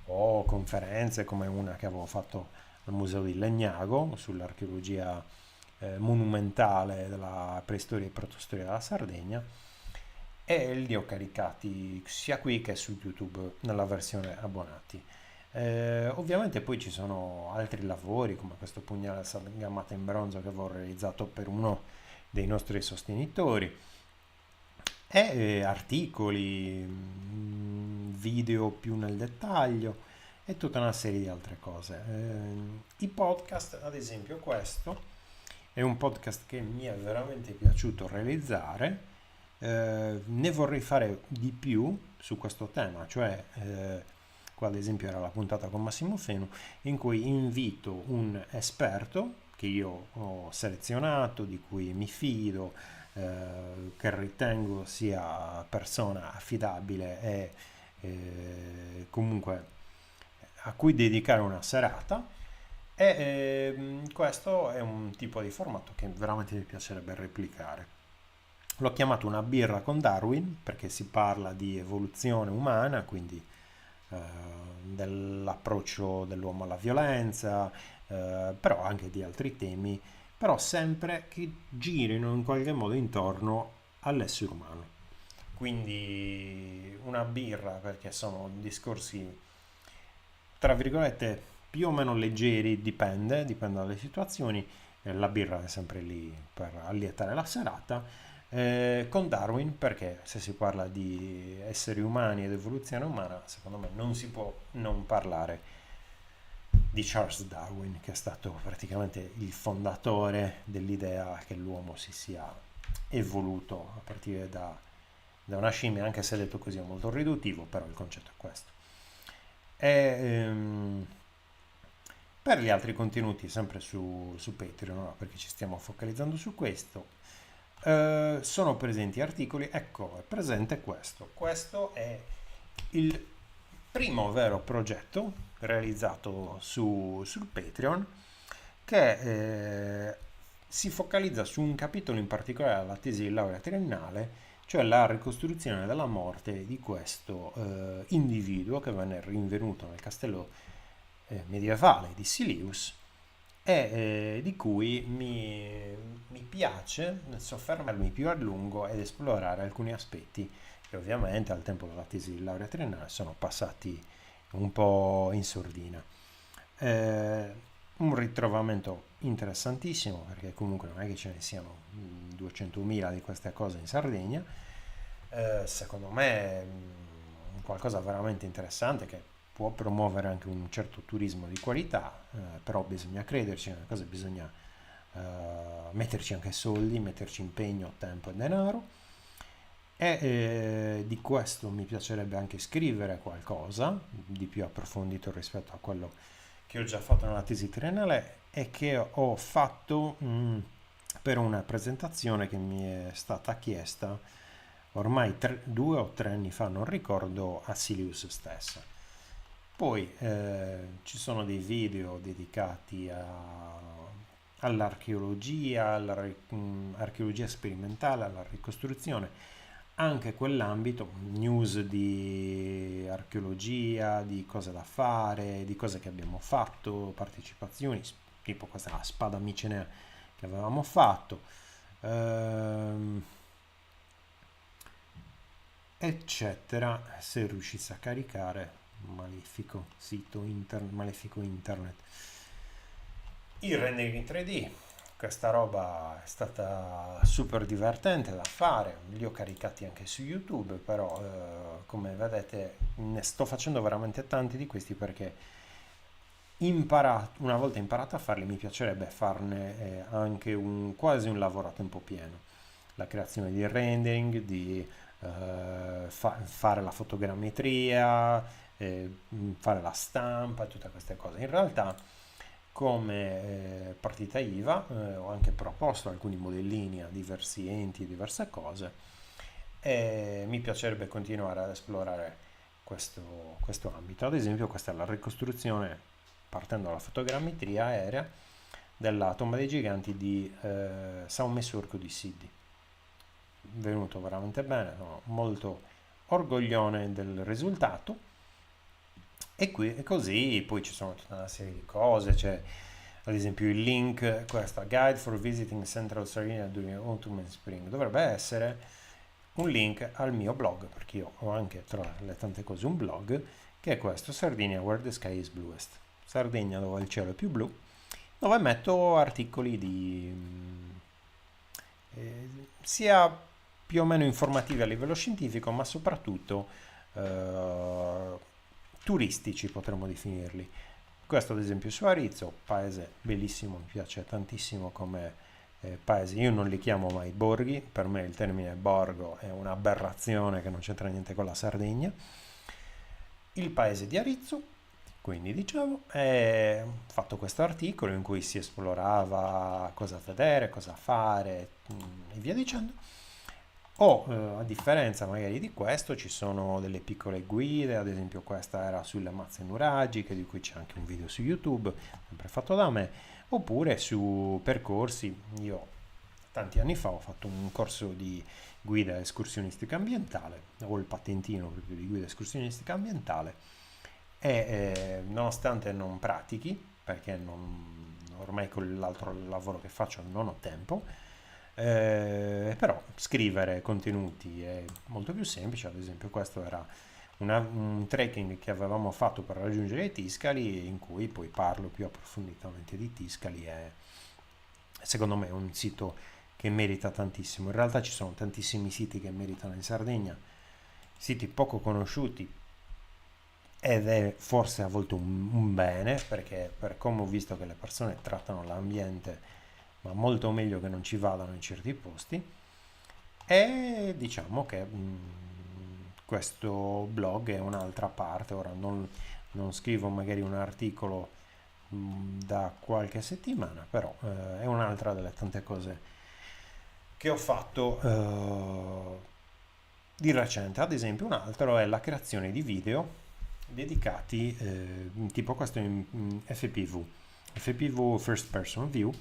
o conferenze come una che avevo fatto al Museo di Legnago sull'archeologia monumentale della preistoria e protostoria della Sardegna, e li ho caricati sia qui che su YouTube nella versione abbonati. Ovviamente poi ci sono altri lavori come questo pugnale sagamata in bronzo che avevo realizzato per uno dei nostri sostenitori, e articoli, video più nel dettaglio e tutta una serie di altre cose. I podcast, ad esempio, questo è un podcast che mi è veramente piaciuto realizzare. Ne vorrei fare di più su questo tema, cioè qua ad esempio era la puntata con Massimo Fenu in cui invito un esperto che io ho selezionato, di cui mi fido, che ritengo sia persona affidabile e comunque a cui dedicare una serata, e questo è un tipo di formato che veramente mi piacerebbe replicare. L'ho chiamato una birra con Darwin perché si parla di evoluzione umana, quindi dell'approccio dell'uomo alla violenza, però anche di altri temi, però sempre che girino in qualche modo intorno all'essere umano. Quindi una birra perché sono discorsi, tra virgolette, più o meno leggeri, dipende dalle situazioni. La birra è sempre lì per allietare la serata. con Darwin, perché se si parla di esseri umani ed evoluzione umana, secondo me non si può non parlare di Charles Darwin, che è stato praticamente il fondatore dell'idea che l'uomo si sia evoluto a partire da una scimmia, anche se detto così è molto riduttivo, però il concetto è questo. E, per gli altri contenuti, sempre su Patreon, no? Perché ci stiamo focalizzando su questo, sono presenti articoli. Ecco, è presente questo. Questo è il primo vero progetto realizzato sul Patreon che si focalizza su un capitolo in particolare della tesi di laurea triennale, cioè la ricostruzione della morte di questo individuo che venne rinvenuto nel castello medievale di Silius e di cui mi piace soffermarmi più a lungo ed esplorare alcuni aspetti che ovviamente al tempo della tesi di laurea triennale sono passati un po' in sordina. Un ritrovamento interessantissimo perché comunque non è che ce ne siano 200.000 di queste cose in Sardegna. Secondo me è qualcosa veramente interessante che può promuovere anche un certo turismo di qualità, però bisogna crederci, nelle cose bisogna metterci anche soldi, metterci impegno, tempo e denaro. E di questo mi piacerebbe anche scrivere qualcosa di più approfondito rispetto a quello che ho già fatto nella tesi triennale e che ho fatto per una presentazione che mi è stata chiesta ormai 2 o 3 anni fa, non ricordo, a Silius stessa. Poi ci sono dei video dedicati all'archeologia, all'archeologia sperimentale, alla ricostruzione, anche quell'ambito, news di archeologia, di cose da fare, di cose che abbiamo fatto, partecipazioni, tipo questa la spada micenea che avevamo fatto, ehm, eccetera, se riuscissi a caricare malefico sito internet, malefico internet. Il rendering in 3D, questa roba è stata super divertente da fare, li ho caricati anche su YouTube, però come vedete ne sto facendo veramente tanti di questi perché una volta imparato a farli mi piacerebbe farne anche quasi un lavoro a tempo pieno, la creazione di rendering, di fare la fotogrammetria, fare la stampa, tutte queste cose. In realtà come partita IVA ho anche proposto alcuni modellini a diversi enti, diverse cose e mi piacerebbe continuare ad esplorare questo ambito. Ad esempio questa è la ricostruzione partendo dalla fotogrammetria aerea della tomba dei giganti di San Messurco di Sidi. Venuto veramente bene, sono molto orgoglione del risultato e così poi ci sono tutta una serie di cose, c'è ad esempio il link, questa Guide for Visiting Central Sardinia During Autumn and Spring, dovrebbe essere un link al mio blog, perché io ho anche tra le tante cose un blog, che è questo, Sardinia Where the Sky is Bluest, Sardegna dove il cielo è più blu, dove metto articoli sia più o meno informativi a livello scientifico, ma soprattutto eh, turistici potremmo definirli. Questo ad esempio su Arizzo, paese bellissimo, mi piace tantissimo come paese. Io non li chiamo mai borghi, per me il termine borgo è un'aberrazione che non c'entra niente con la Sardegna. Il paese di Arizzo, quindi dicevo, ho fatto questo articolo in cui si esplorava cosa vedere, cosa fare e via dicendo. O a differenza magari di questo ci sono delle piccole guide, ad esempio questa era sulle mazze nuragiche di cui c'è anche un video su YouTube, sempre fatto da me, oppure su percorsi. Io tanti anni fa ho fatto un corso di guida escursionistica ambientale, ho il patentino proprio di guida escursionistica ambientale e nonostante non pratichi, perché ormai con l'altro lavoro che faccio non ho tempo, però scrivere contenuti è molto più semplice. Ad esempio questo era un trekking che avevamo fatto per raggiungere i Tiscali, in cui poi parlo più approfonditamente di Tiscali e secondo me è un sito che merita tantissimo. In realtà ci sono tantissimi siti che meritano in Sardegna, siti poco conosciuti, ed è forse a volte un bene, perché per come ho visto che le persone trattano l'ambiente, ma molto meglio che non ci vadano in certi posti. E diciamo che questo blog è un'altra parte. Ora non scrivo magari un articolo da qualche settimana, però è un'altra delle tante cose che ho fatto di recente. Ad esempio, un altro è la creazione di video dedicati, tipo questo in FPV, FPV First Person View,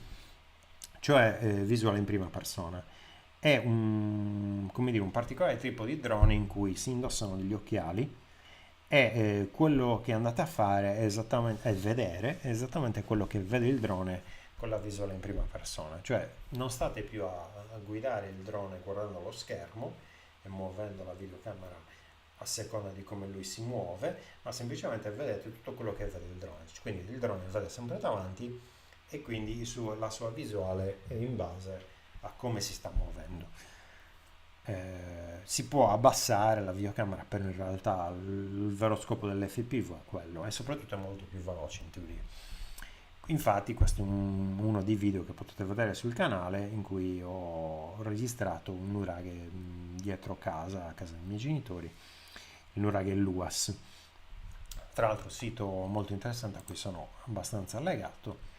cioè visuale in prima persona. È come dire, un particolare tipo di drone in cui si indossano degli occhiali e quello che andate a fare è vedere esattamente quello che vede il drone con la visuale in prima persona. Cioè non state più a guidare il drone guardando lo schermo e muovendo la videocamera a seconda di come lui si muove, ma semplicemente vedete tutto quello che vede il drone. Quindi il drone vede sempre davanti e quindi la sua visuale è in base a come si sta muovendo. Si può abbassare la videocamera, però in realtà il vero scopo dell'FPV è quello, e soprattutto è molto più veloce in teoria. Infatti questo è uno dei video che potete vedere sul canale, in cui ho registrato un nuraghe dietro a casa dei miei genitori, il nuraghe Luas. Tra l'altro sito molto interessante a cui sono abbastanza legato.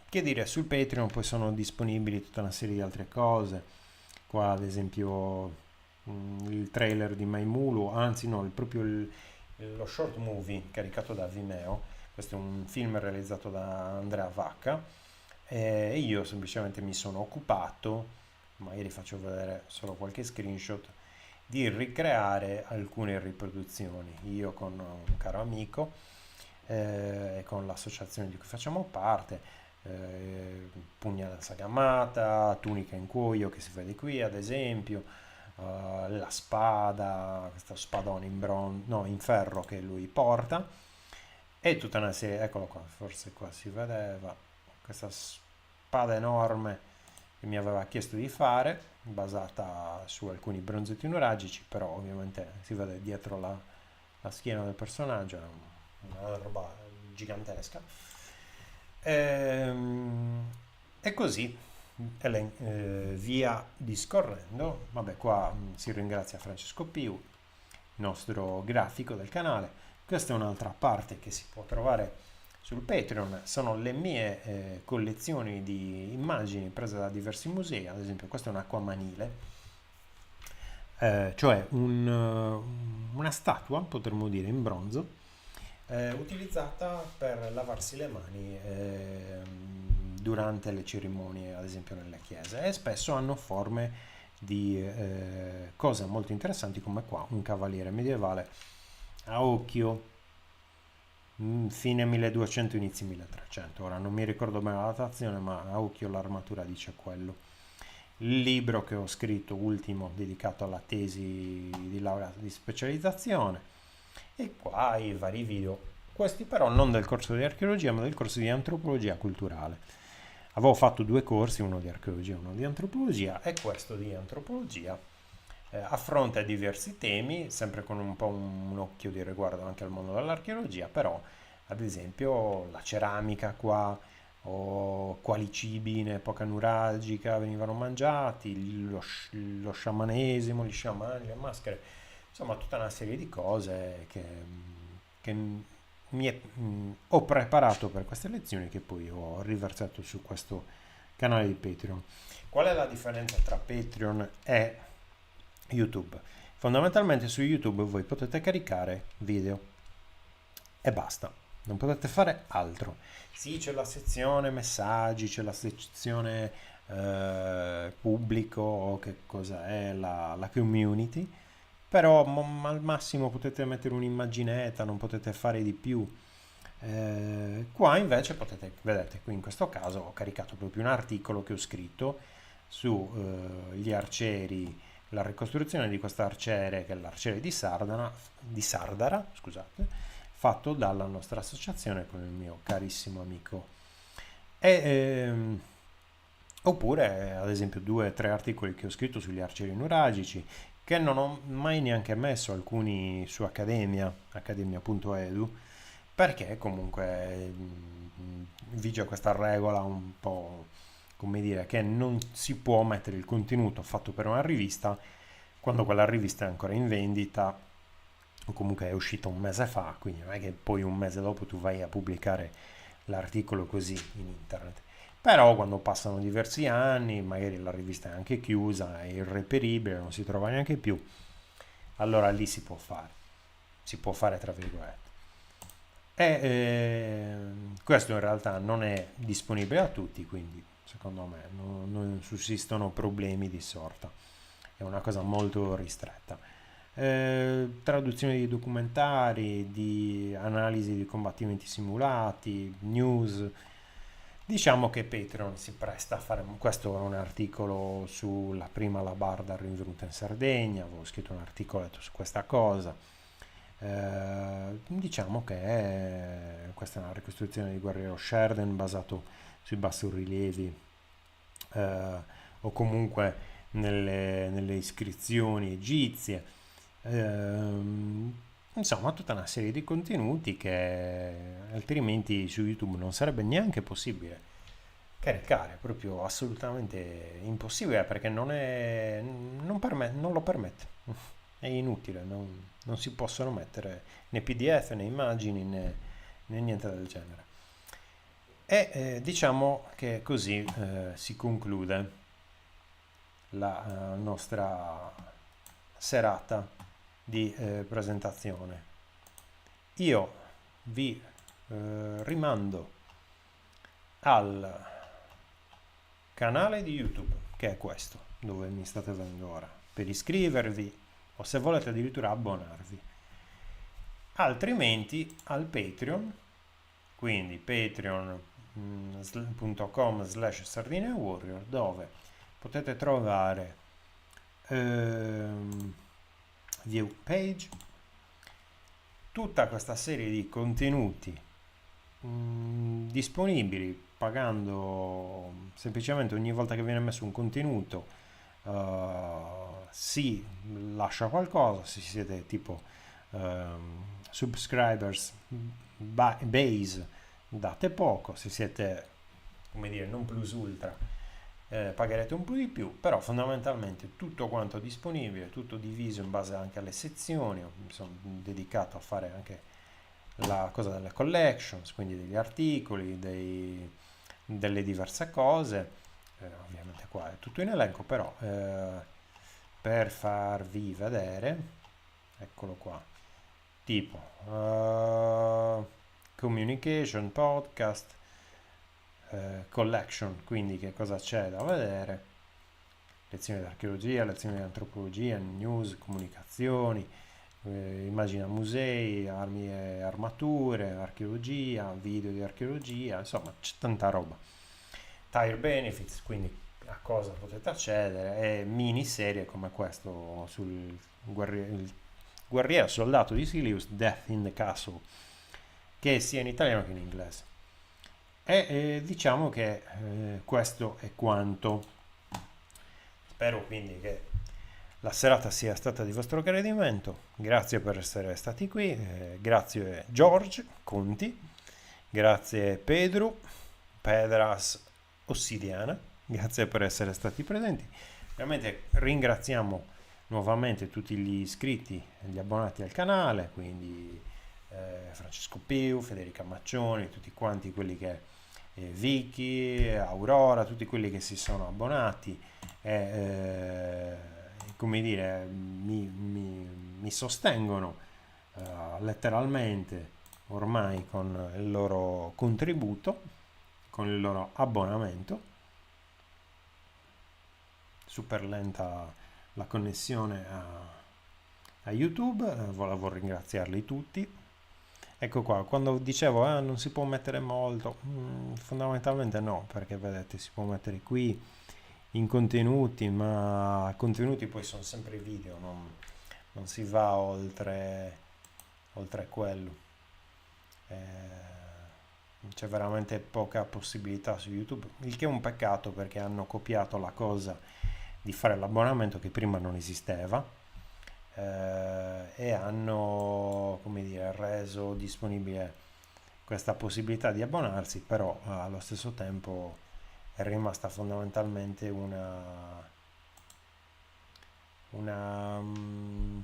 Che dire, sul Patreon poi sono disponibili tutta una serie di altre cose. Qua ad esempio il trailer di Maimulu, anzi no, lo short movie caricato da Vimeo. Questo è un film realizzato da Andrea Vacca e io semplicemente mi sono occupato, magari faccio vedere solo qualche screenshot, di ricreare alcune riproduzioni. Io con un caro amico e con l'associazione di cui facciamo parte, Pugna del Sagamata, Tunica in cuoio che si vede qui ad esempio, la spada, questo spadone in ferro che lui porta, e tutta una serie, eccolo qua, forse qua si vedeva, questa spada enorme che mi aveva chiesto di fare, basata su alcuni bronzetti nuragici, però ovviamente si vede dietro la schiena del personaggio, è una roba gigantesca. E così, via discorrendo, vabbè, qua si ringrazia Francesco Piu, il nostro grafico del canale. Questa è un'altra parte che si può trovare sul Patreon, sono le mie collezioni di immagini prese da diversi musei. Ad esempio questo è un acquamanile, cioè una statua, potremmo dire, in bronzo, utilizzata per lavarsi le mani durante le cerimonie, ad esempio nelle chiese, e spesso hanno forme di cose molto interessanti, come qua un cavaliere medievale a occhio, fine 1200 inizi 1300. Ora non mi ricordo bene la datazione, ma a occhio l'armatura dice quello. Il libro che ho scritto ultimo dedicato alla tesi di laurea di specializzazione, e qua i vari video, questi però non del corso di archeologia ma del corso di antropologia culturale. Avevo fatto due corsi, uno di archeologia e uno di antropologia, e questo di antropologia affronta diversi temi, sempre con un po' un occhio di riguardo anche al mondo dell'archeologia, però ad esempio la ceramica qua, o quali cibi in epoca nuragica venivano mangiati, lo sciamanesimo, gli sciamani, le maschere, insomma tutta una serie di cose che ho preparato per queste lezioni, che poi ho riversato su questo canale di Patreon. Qual è la differenza tra Patreon e YouTube? Fondamentalmente su YouTube voi potete caricare video e basta, non potete fare altro. Sì, c'è la sezione messaggi, c'è la sezione pubblico, o che cosa è la community, però al massimo potete mettere un'immaginetta, non potete fare di più. Qua invece potete, vedete, qui in questo caso ho caricato proprio un articolo che ho scritto su gli arcieri, la ricostruzione di questo arciere, che è l'arciere di Sardara, scusate, fatto dalla nostra associazione con il mio carissimo amico. E Oppure, ad esempio, 2 o 3 articoli che ho scritto sugli arcieri nuragici, che non ho mai neanche messo alcuni su Accademia, accademia.edu, perché comunque vige questa regola un po', come dire, che non si può mettere il contenuto fatto per una rivista quando quella rivista è ancora in vendita o comunque è uscita un mese fa, quindi non è che poi un mese dopo tu vai a pubblicare l'articolo così in internet. Però quando passano diversi anni, magari la rivista è anche chiusa, è irreperibile, non si trova neanche più, allora lì si può fare tra virgolette. Questo in realtà non è disponibile a tutti, quindi secondo me non sussistono problemi di sorta, è una cosa molto ristretta. Traduzione di documentari, di analisi di combattimenti simulati, news. Diciamo che Patreon si presta a fare, questo è un articolo sulla prima alabarda rinvenuta in Sardegna, avevo scritto un articoletto su questa cosa. Diciamo che questa è una ricostruzione di Guerriero Sheridan basato sui bassorilievi o comunque nelle iscrizioni egizie. Insomma, tutta una serie di contenuti che altrimenti su YouTube non sarebbe neanche possibile caricare, proprio assolutamente impossibile perché non lo permette. È inutile, non si possono mettere né PDF né immagini né niente del genere. E diciamo che così si conclude la nostra serata di presentazione. Io vi rimando al canale di YouTube, che è questo, dove mi state vedendo ora, per iscrivervi o se volete addirittura abbonarvi. Altrimenti al Patreon, quindi patreon.com/Sardine Warrior, dove potete trovare view page, tutta questa serie di contenuti disponibili pagando semplicemente ogni volta che viene messo un contenuto si lascia qualcosa se siete tipo subscribers base date poco, se siete come dire non plus ultra pagherete un po' di più, però fondamentalmente tutto quanto disponibile, tutto diviso in base anche alle sezioni, mi sono dedicato a fare anche la cosa delle collections, quindi degli articoli, delle diverse cose, ovviamente qua è tutto in elenco, però per farvi vedere, eccolo qua, tipo communication, podcast, collection, quindi che cosa c'è da vedere, lezioni di archeologia, lezioni di antropologia, news, comunicazioni, immagina musei, armi e armature, archeologia, video di archeologia, insomma c'è tanta roba. Tire benefits, quindi a cosa potete accedere, e miniserie come questo sul il guerriero soldato di Silius, Death in the Castle, che sia in italiano che in inglese. E diciamo che questo è quanto. Spero quindi che la serata sia stata di vostro gradimento. Grazie per essere stati qui. Grazie George Conti. Grazie Pedras Ossidiana. Grazie per essere stati presenti. Veramente ringraziamo nuovamente tutti gli iscritti e gli abbonati al canale, quindi Francesco Piu, Federica Maccioni, tutti quanti quelli che Vicky, Aurora, tutti quelli che si sono abbonati come dire mi sostengono letteralmente ormai con il loro contributo, con il loro abbonamento. Super lenta la connessione a YouTube, volevo ringraziarli tutti. Ecco qua, quando dicevo non si può mettere molto, fondamentalmente no, perché vedete si può mettere qui in contenuti, ma contenuti poi sono sempre video, non si va oltre quello. c'è veramente poca possibilità su YouTube, il che è un peccato perché hanno copiato la cosa di fare l'abbonamento che prima non esisteva, e hanno, come dire, reso disponibile questa possibilità di abbonarsi, però allo stesso tempo è rimasta fondamentalmente una, mm,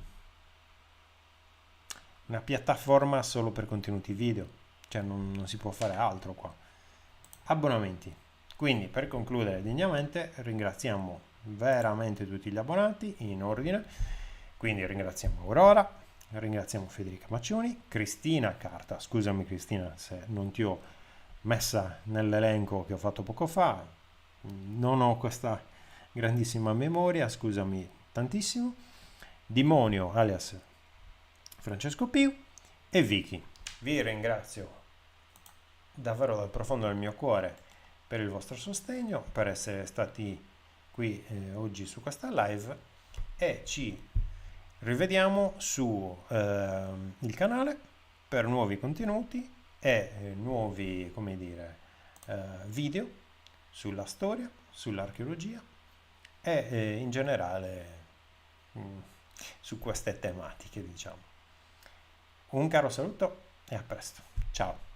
una piattaforma solo per contenuti video, cioè non si può fare altro qua. Abbonamenti. Quindi per concludere degnamente ringraziamo veramente tutti gli abbonati in ordine, quindi ringraziamo Aurora, ringraziamo Federica Maccioni, Cristina Carta, scusami Cristina se non ti ho messa nell'elenco che ho fatto poco fa, non ho questa grandissima memoria, scusami tantissimo, Dimonio alias Francesco Piu e Vicky. Vi ringrazio davvero dal profondo del mio cuore per il vostro sostegno, per essere stati qui oggi su questa live e ci rivediamo su il canale per nuovi contenuti e nuovi, come dire, video sulla storia, sull'archeologia e in generale su queste tematiche, diciamo. Un caro saluto e a presto. Ciao.